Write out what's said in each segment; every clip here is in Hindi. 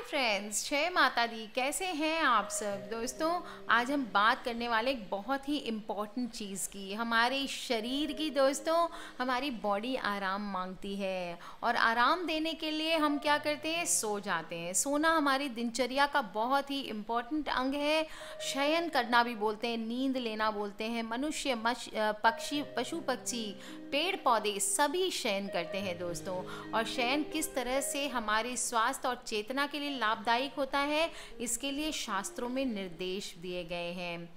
फ्रेंड्स, जय माता दी। कैसे हैं आप सब दोस्तों। आज हम बात करने वाले एक बहुत ही इम्पॉर्टेंट चीज़ की, हमारे शरीर की। दोस्तों, हमारी बॉडी आराम मांगती है और आराम देने के लिए हम क्या करते हैं, सो जाते हैं। सोना हमारी दिनचर्या का बहुत ही इम्पॉर्टेंट अंग है। शयन करना भी बोलते हैं, नींद लेना बोलते हैं। मनुष्य, पक्षी, पशु पक्षी, पेड़ पौधे सभी शयन करते हैं दोस्तों। और शयन किस तरह से हमारे स्वास्थ्य और चेतना के लिए लाभदायक होता है, इसके लिए शास्त्रों में निर्देश दिए गए हैं।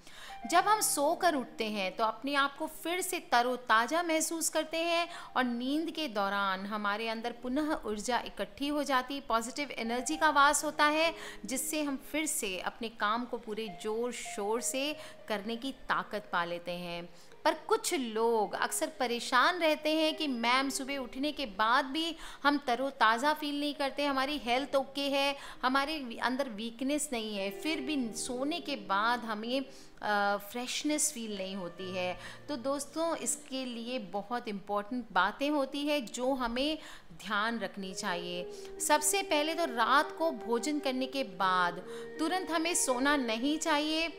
जब हम सोकर उठते हैं तो अपने आप को फिर से तरोताज़ा महसूस करते हैं और नींद के दौरान हमारे अंदर पुनः ऊर्जा इकट्ठी हो जाती, पॉजिटिव एनर्जी का वास होता है, जिससे हम फिर से अपने काम को पूरे जोर शोर से करने की ताकत पा लेते हैं। पर कुछ लोग अक्सर परेशान रहते हैं कि मैम, सुबह उठने के बाद भी हम तरोताज़ा फील नहीं करते, हमारी हेल्थ ओके है, हमारे अंदर वीकनेस नहीं है, फिर भी सोने के बाद हमें फ्रेशनेस फील नहीं होती है। तो दोस्तों, इसके लिए बहुत इम्पॉर्टेंट बातें होती है जो हमें ध्यान रखनी चाहिए। सबसे पहले तो रात को भोजन करने के बाद तुरंत हमें सोना नहीं चाहिए।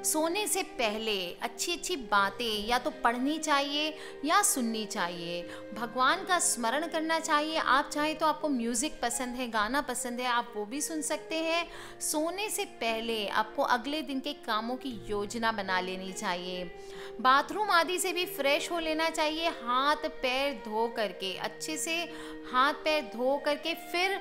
सोने से पहले अच्छी अच्छी बातें या तो पढ़नी चाहिए या सुननी चाहिए। भगवान का स्मरण करना चाहिए। आप चाहे तो, आपको म्यूज़िक पसंद है, गाना पसंद है, आप वो भी सुन सकते हैं। सोने से पहले आपको अगले दिन के कामों की योजना बना लेनी चाहिए। बाथरूम आदि से भी फ्रेश हो लेना चाहिए। हाथ पैर धो करके, अच्छे से हाथ पैर धो करके फिर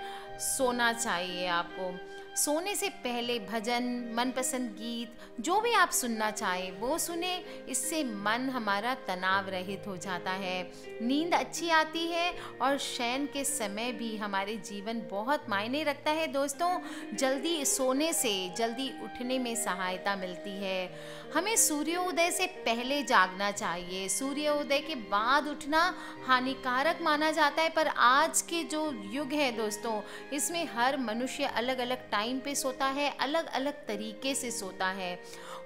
सोना चाहिए आपको। सोने से पहले भजन, मनपसंद गीत, जो भी आप सुनना चाहें वो सुने। इससे मन हमारा तनाव रहित हो जाता है, नींद अच्छी आती है और शयन के समय भी हमारे जीवन बहुत मायने रखता है दोस्तों। जल्दी सोने से जल्दी उठने में सहायता मिलती है। हमें सूर्योदय से पहले जागना चाहिए। सूर्योदय के बाद उठना हानिकारक माना जाता है, पर आज के जो युग है दोस्तों, इसमें हर मनुष्य अलग अलग टाइम पे सोता है, अलग अलग तरीके से सोता है।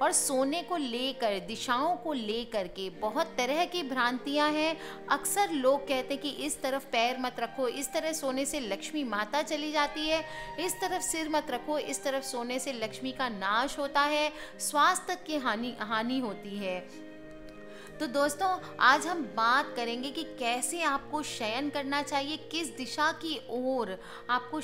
और सोने को लेकर, दिशाओं को लेकर के बहुत तरह की भ्रांतियां हैं। अक्सर लोग कहते हैं कि इस तरफ पैर मत रखो, इस तरह सोने से लक्ष्मी माता चली जाती है, इस तरफ सिर मत रखो, इस तरफ सोने से लक्ष्मी का नाश होता है, स्वास्थ्य की हानि होती है। तो दोस्तों, आज हम बात करेंगे कि कैसे आपको शयन करना चाहिए, किस दिशा की ओर आपको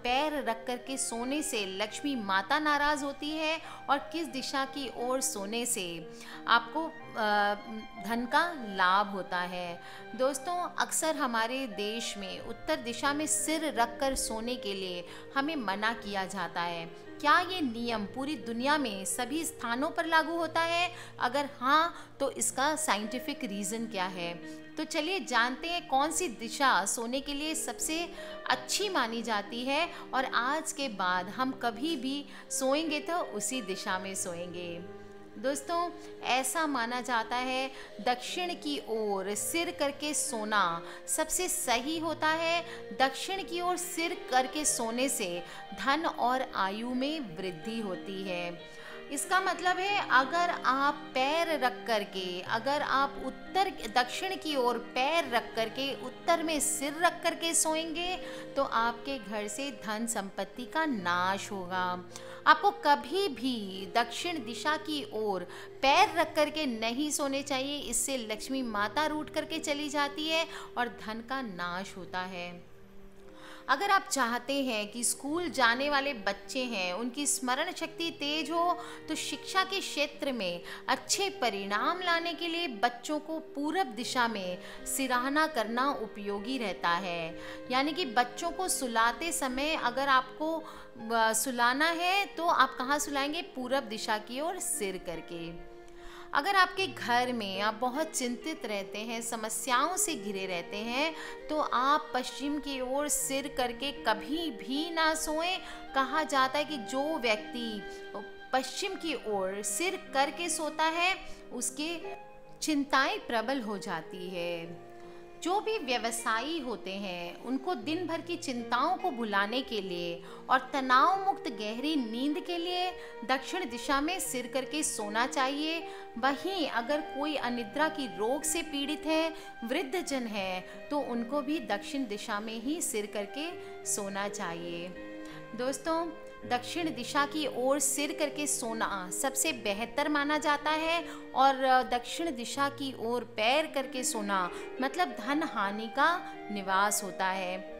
पैर रख कर के सोने से लक्ष्मी माता नाराज़ होती है और किस दिशा की ओर सोने से आपको धन का लाभ होता है। दोस्तों, अक्सर हमारे देश में उत्तर दिशा में सिर रख कर सोने के लिए हमें मना किया जाता है। क्या ये नियम पूरी दुनिया में सभी स्थानों पर लागू होता है? अगर हाँ, तो इसका साइंटिफिक रीज़न क्या है? तो चलिए जानते हैं कौन सी दिशा सोने के लिए सबसे अच्छी मानी जाती है और आज के बाद हम कभी भी सोएंगे तो उसी दिशा में सोएंगे। दोस्तों, ऐसा माना जाता है दक्षिण की ओर सिर करके सोना सबसे सही होता है। दक्षिण की ओर सिर करके सोने से धन और आयु में वृद्धि होती है। इसका मतलब है, अगर आप पैर रख करके, अगर आप दक्षिण की ओर पैर रख करके उत्तर में सिर रख करके सोएंगे तो आपके घर से धन संपत्ति का नाश होगा। आपको कभी भी दक्षिण दिशा की ओर पैर रख करके नहीं सोने चाहिए। इससे लक्ष्मी माता रूठ करके चली जाती है और धन का नाश होता है। अगर आप चाहते हैं कि स्कूल जाने वाले बच्चे हैं, उनकी स्मरण शक्ति तेज हो, तो शिक्षा के क्षेत्र में अच्छे परिणाम लाने के लिए बच्चों को पूरब दिशा में सिरहाना करना उपयोगी रहता है। यानी कि बच्चों को सुलाते समय अगर आपको सुलाना है तो आप कहाँ सुलाएंगे? पूरब दिशा की ओर सिर करके। अगर आपके घर में आप बहुत चिंतित रहते हैं, समस्याओं से घिरे रहते हैं, तो आप पश्चिम की ओर सिर करके कभी भी ना सोएं। कहा जाता है कि जो व्यक्ति पश्चिम की ओर सिर करके सोता है, उसके चिंताएं प्रबल हो जाती है। जो भी व्यवसायी होते हैं, उनको दिन भर की चिंताओं को भुलाने के लिए और तनाव मुक्त गहरी नींद के लिए दक्षिण दिशा में सिर करके सोना चाहिए। वहीं अगर कोई अनिद्रा की रोग से पीड़ित है, वृद्धजन है, तो उनको भी दक्षिण दिशा में ही सिर करके सोना चाहिए। दोस्तों, दक्षिण दिशा की ओर सिर करके सोना सबसे बेहतर माना जाता है, और दक्षिण दिशा की ओर पैर करके सोना मतलब धन हानि का निवास होता है।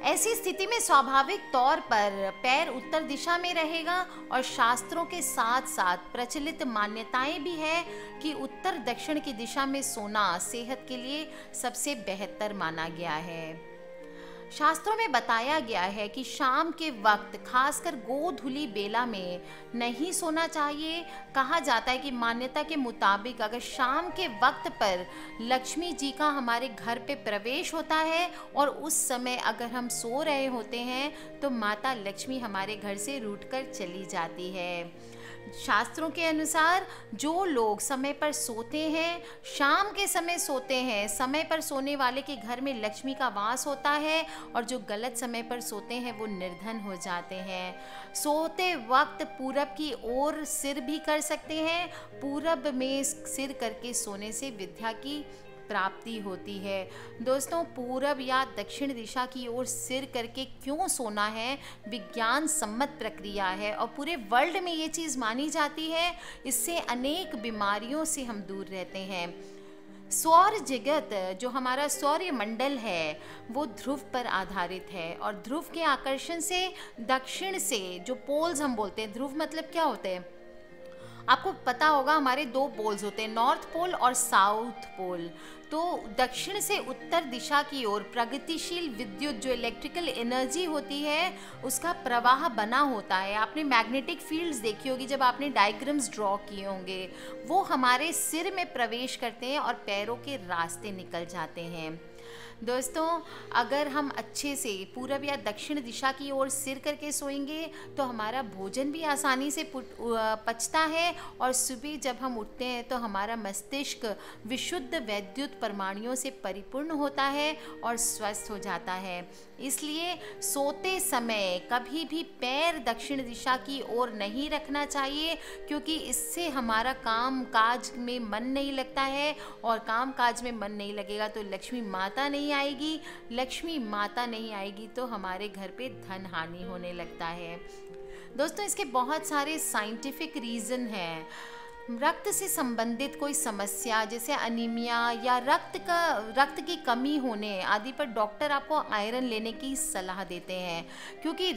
ऐसी स्थिति में स्वाभाविक तौर पर पैर उत्तर दिशा में रहेगा, और शास्त्रों के साथ साथ प्रचलित मान्यताएं भी है कि उत्तर दक्षिण की दिशा में सोना सेहत के लिए सबसे बेहतर माना गया है। शास्त्रों में बताया गया है कि शाम के वक्त खासकर गोधूली बेला में नहीं सोना चाहिए। कहा जाता है कि मान्यता के मुताबिक अगर शाम के वक्त पर लक्ष्मी जी का हमारे घर पे प्रवेश होता है और उस समय अगर हम सो रहे होते हैं तो माता लक्ष्मी हमारे घर से रूठकर चली जाती है। शास्त्रों के अनुसार जो लोग समय पर सोते हैं, शाम के समय सोते हैं, समय पर सोने वाले के घर में लक्ष्मी का वास होता है, और जो गलत समय पर सोते हैं वो निर्धन हो जाते हैं। सोते वक्त पूरब की ओर सिर भी कर सकते हैं। पूरब में सिर करके सोने से विद्या की प्राप्ति होती है। दोस्तों, पूरब या दक्षिण दिशा की ओर सिर करके क्यों सोना है, विज्ञान सम्मत प्रक्रिया है और पूरे वर्ल्ड में ये चीज़ मानी जाती है। इससे अनेक बीमारियों से हम दूर रहते हैं। सौर जगत जो हमारा सौर्य मंडल है वो ध्रुव पर आधारित है, और ध्रुव के आकर्षण से दक्षिण से जो पोल्स हम बोलते हैं, ध्रुव मतलब क्या होते हैं आपको पता होगा, हमारे दो पोल्स होते हैं, नॉर्थ पोल और साउथ पोल। तो दक्षिण से उत्तर दिशा की ओर प्रगतिशील विद्युत जो इलेक्ट्रिकल एनर्जी होती है उसका प्रवाह बना होता है। आपने मैग्नेटिक फील्ड्स देखी होगी जब आपने डायग्राम्स ड्रॉ किए होंगे, वो हमारे सिर में प्रवेश करते हैं और पैरों के रास्ते निकल जाते हैं। दोस्तों, अगर हम अच्छे से पूरब या दक्षिण दिशा की ओर सिर करके सोएंगे तो हमारा भोजन भी आसानी से पचता है, और सुबह जब हम उठते हैं तो हमारा मस्तिष्क विशुद्ध वैद्युत परमाणुओं से परिपूर्ण होता है और स्वस्थ हो जाता है। इसलिए सोते समय कभी भी पैर दक्षिण दिशा की ओर नहीं रखना चाहिए, क्योंकि इससे हमारा काम काज में मन नहीं लगता है, और काम काज में मन नहीं लगेगा तो लक्ष्मी माता नहीं आएगी। लक्ष्मी माता नहीं आएगी तो हमारे घर पे धन हानि होने लगता है। दोस्तों, इसके बहुत सारे साइंटिफिक रीज़न हैं। रक्त से संबंधित कोई समस्या जैसे अनीमिया या रक्त की कमी होने आदि पर डॉक्टर आपको आयरन लेने की सलाह देते हैं, क्योंकि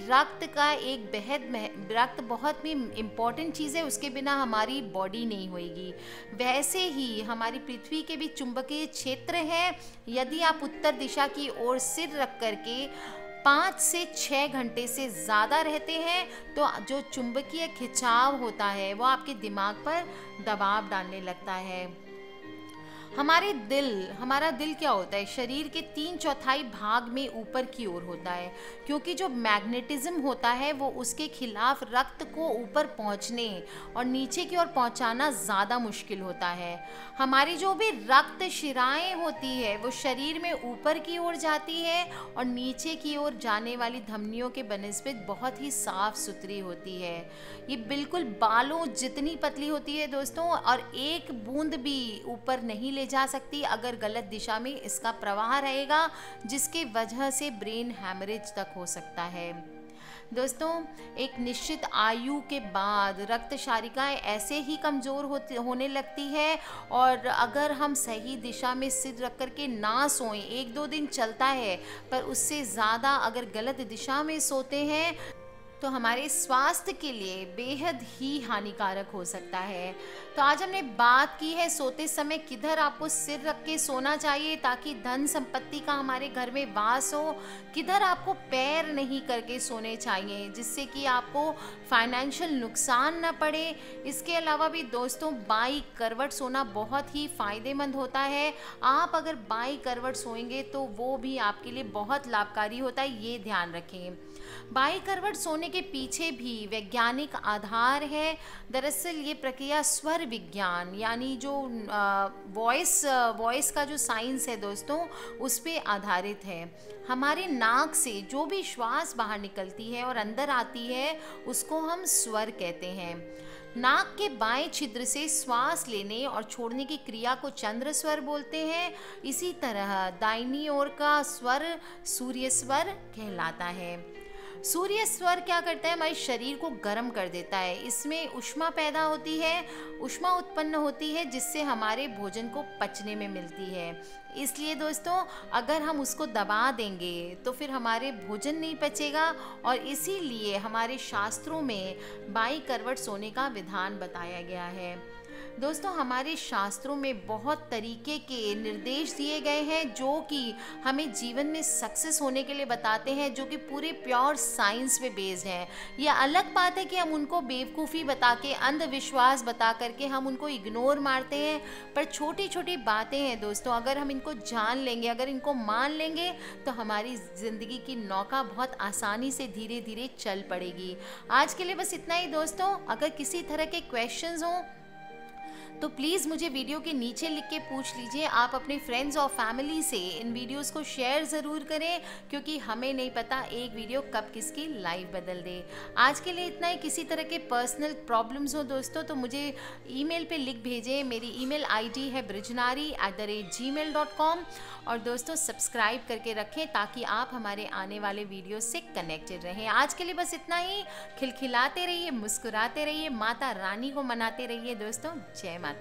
रक्त बहुत ही इम्पॉर्टेंट चीज़ है, उसके बिना हमारी बॉडी नहीं होएगी। वैसे ही हमारी पृथ्वी के भी चुंबकीय क्षेत्र है। यदि आप उत्तर दिशा की ओर सिर रख करके 5 से 6 घंटे से ज़्यादा रहते हैं तो जो चुंबकीय खिंचाव होता है वो आपके दिमाग पर दबाव डालने लगता है। हमारा दिल क्या होता है, शरीर के 3/4 भाग में ऊपर की ओर होता है, क्योंकि जो मैग्नेटिज्म होता है वो उसके खिलाफ रक्त को ऊपर पहुंचने और नीचे की ओर पहुंचाना ज़्यादा मुश्किल होता है। हमारी जो भी रक्त शिराएं होती है वो शरीर में ऊपर की ओर जाती है, और नीचे की ओर जाने वाली धमनियों के बनिस्बत बहुत ही साफ सुथरी होती है। ये बिल्कुल बालों जितनी पतली होती है दोस्तों, और एक बूंद भी ऊपर नहीं ले जा सकती अगर गलत दिशा में इसका प्रवाह रहेगा, जिसके वजह से ब्रेन हैमरेज तक हो सकता है। दोस्तों, एक निश्चित आयु के बाद रक्त शारिकाएं ऐसे ही कमज़ोर होने लगती है, और अगर हम सही दिशा में सिर रख कर के ना सोएं, 1-2 दिन चलता है, पर उससे ज़्यादा अगर गलत दिशा में सोते हैं तो हमारे स्वास्थ्य के लिए बेहद ही हानिकारक हो सकता है। तो आज हमने बात की है सोते समय किधर आपको सिर रख के सोना चाहिए ताकि धन संपत्ति का हमारे घर में वास हो, किधर आपको पैर नहीं करके सोने चाहिए जिससे कि आपको फाइनेंशियल नुकसान न पड़े। इसके अलावा भी दोस्तों, बाई करवट सोना बहुत ही फ़ायदेमंद होता है। आप अगर बाई करवट सोएंगे तो वो भी आपके लिए बहुत लाभकारी होता है, ये ध्यान रखें। बाई करवट सोने के पीछे भी वैज्ञानिक आधार है। दरअसल ये प्रक्रिया स्वर विज्ञान यानी जो वॉइस का जो साइंस है दोस्तों, उस पे आधारित है। हमारे नाक से जो भी श्वास बाहर निकलती है और अंदर आती है उसको हम स्वर कहते हैं। नाक के बाएं छिद्र से श्वास लेने और छोड़ने की क्रिया को चंद्र स्वर बोलते हैं। इसी तरह दाहिनी ओर का स्वर सूर्य स्वर कहलाता है। सूर्य स्वर क्या करता है, हमारे शरीर को गर्म कर देता है। इसमें ऊष्मा पैदा होती है, ऊष्मा उत्पन्न होती है, जिससे हमारे भोजन को पचने में मिलती है। इसलिए दोस्तों, अगर हम उसको दबा देंगे तो फिर हमारे भोजन नहीं पचेगा, और इसीलिए हमारे शास्त्रों में बाई करवट सोने का विधान बताया गया है। दोस्तों, हमारे शास्त्रों में बहुत तरीके के निर्देश दिए गए हैं जो कि हमें जीवन में सक्सेस होने के लिए बताते हैं, जो कि पूरे प्योर साइंस पे बेस्ड हैं। यह अलग बात है कि हम उनको बेवकूफ़ी बता के, अंधविश्वास बता करके हम उनको इग्नोर मारते हैं, पर छोटी छोटी बातें हैं दोस्तों, अगर हम इनको जान लेंगे, अगर इनको मान लेंगे, तो हमारी ज़िंदगी की नौका बहुत आसानी से धीरे धीरे चल पड़ेगी। आज के लिए बस इतना ही दोस्तों। अगर किसी तरह के क्वेश्चंस हों तो प्लीज़ मुझे वीडियो के नीचे लिख के पूछ लीजिए। आप अपने फ्रेंड्स और फैमिली से इन वीडियोस को शेयर ज़रूर करें, क्योंकि हमें नहीं पता एक वीडियो कब किसकी लाइफ बदल दे। आज के लिए इतना ही। किसी तरह के पर्सनल प्रॉब्लम्स हो दोस्तों तो मुझे ईमेल पे लिख भेजें। मेरी ईमेल आईडी है brijnari@gmail.com। और दोस्तों, सब्सक्राइब करके रखें ताकि आप हमारे आने वाले वीडियो से कनेक्टेड रहें। आज के लिए बस इतना ही। खिलखिलाते रहिए, मुस्कुराते रहिए, माता रानी को मनाते रहिए दोस्तों। जय माता।